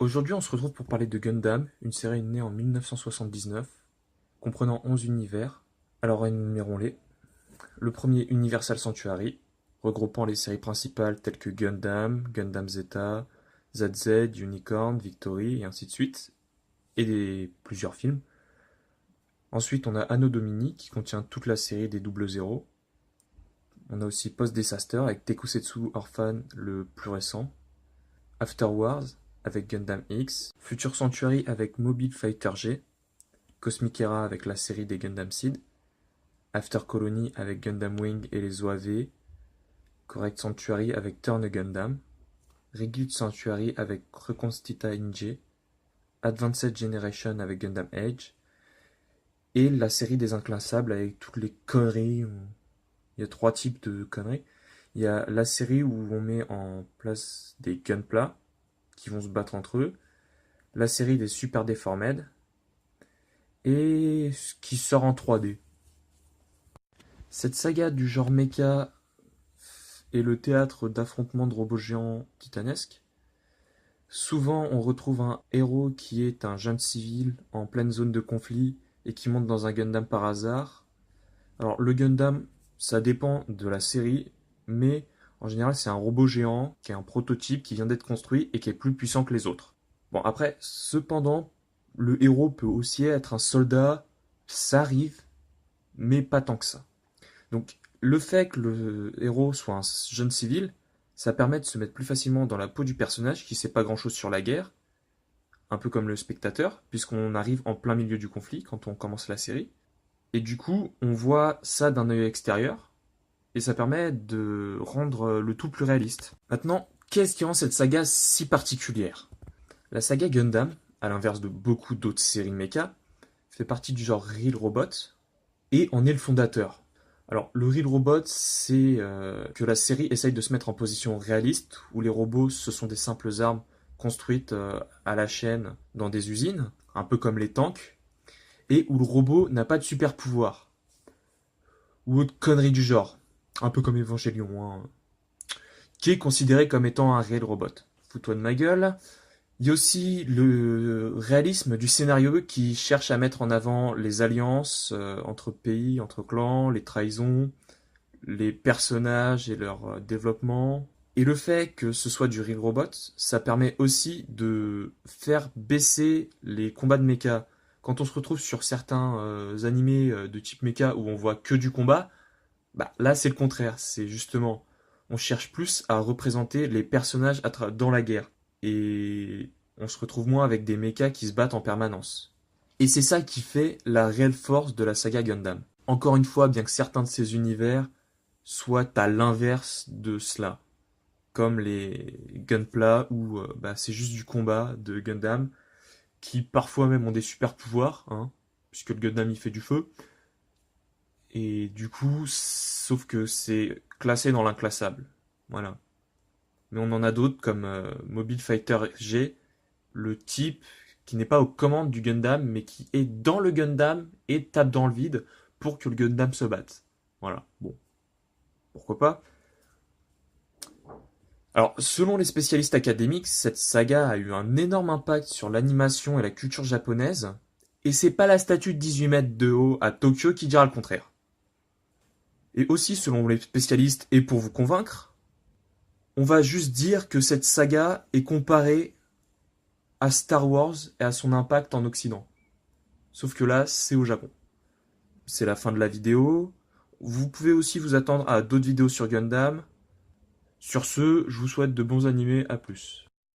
Aujourd'hui, on se retrouve pour parler de Gundam, une série née en 1979, comprenant 11 univers. Alors énumérons-les. Le premier, Universal Sanctuary, regroupant les séries principales telles que Gundam, Gundam Zeta, ZZ, Unicorn, Victory, et ainsi de suite, et plusieurs films. Ensuite, on a Anno Domini, qui contient toute la série des Double Zéro. On a aussi Post Disaster, avec Tekusetsu Orphan, le plus récent. After Wars, avec Gundam X. Future Sanctuary, avec Mobile Fighter G. Cosmic Era avec la série des Gundam Seed, After Colony avec Gundam Wing et les OAV, Correct Sanctuary avec Turn a Gundam, Regular Sanctuary avec Reconstituta Inge, Advanced Generation avec Gundam Age, et la série des Inclassables avec toutes les conneries. Il y a trois types de conneries. Il y a la série où on met en place des Gunpla qui vont se battre entre eux, la série des Super Deformed, et ce qui sort en 3D. Cette saga du genre mecha est le théâtre d'affrontements de robots géants titanesques. Souvent, on retrouve un héros qui est un jeune civil en pleine zone de conflit et qui monte dans un Gundam par hasard. Alors, le Gundam, ça dépend de la série, mais en général, c'est un robot géant qui est un prototype qui vient d'être construit et qui est plus puissant que les autres. Bon, après, cependant, le héros peut aussi être un soldat, ça arrive, mais pas tant que ça. Donc, le fait que le héros soit un jeune civil, ça permet de se mettre plus facilement dans la peau du personnage qui sait pas grand-chose sur la guerre, un peu comme le spectateur, puisqu'on arrive en plein milieu du conflit quand on commence la série. Et du coup, on voit ça d'un œil extérieur, et ça permet de rendre le tout plus réaliste. Maintenant, qu'est-ce qui rend cette saga si particulière? La saga Gundam, à l'inverse de beaucoup d'autres séries mecha, fait partie du genre Real Robot, et en est le fondateur. Alors, le Real Robot, c'est que la série essaye de se mettre en position réaliste, où les robots, ce sont des simples armes construites à la chaîne dans des usines, un peu comme les tanks, et où le robot n'a pas de super pouvoir, ou autre connerie du genre, un peu comme Evangelion, hein, qui est considéré comme étant un réel robot. Fous-toi de ma gueule. Il y a aussi le réalisme du scénario qui cherche à mettre en avant les alliances entre pays, entre clans, les trahisons, les personnages et leur développement. Et le fait que ce soit du Real Robot, ça permet aussi de faire baisser les combats de mecha. Quand on se retrouve sur certains animés de type mecha où on voit que du combat, bah là c'est le contraire. C'est justement, on cherche plus à représenter les personnages dans la guerre. Et on se retrouve moins avec des mechas qui se battent en permanence. Et c'est ça qui fait la réelle force de la saga Gundam. Encore une fois, bien que certains de ces univers soient à l'inverse de cela, comme les Gunpla où bah, c'est juste du combat de Gundam, qui parfois même ont des super pouvoirs, hein, puisque le Gundam il fait du feu, et du coup, sauf que c'est classé dans l'inclassable. Voilà. Mais on en a d'autres comme Mobile Fighter G, le type qui n'est pas aux commandes du Gundam, mais qui est dans le Gundam et tape dans le vide pour que le Gundam se batte. Voilà, bon, pourquoi pas. Alors, selon les spécialistes académiques, cette saga a eu un énorme impact sur l'animation et la culture japonaise, et c'est pas la statue de 18 mètres de haut à Tokyo qui dira le contraire. Et aussi, selon les spécialistes, et pour vous convaincre, on va juste dire que cette saga est comparée à Star Wars et à son impact en Occident. Sauf que là, c'est au Japon. C'est la fin de la vidéo. Vous pouvez aussi vous attendre à d'autres vidéos sur Gundam. Sur ce, je vous souhaite de bons animés, à plus.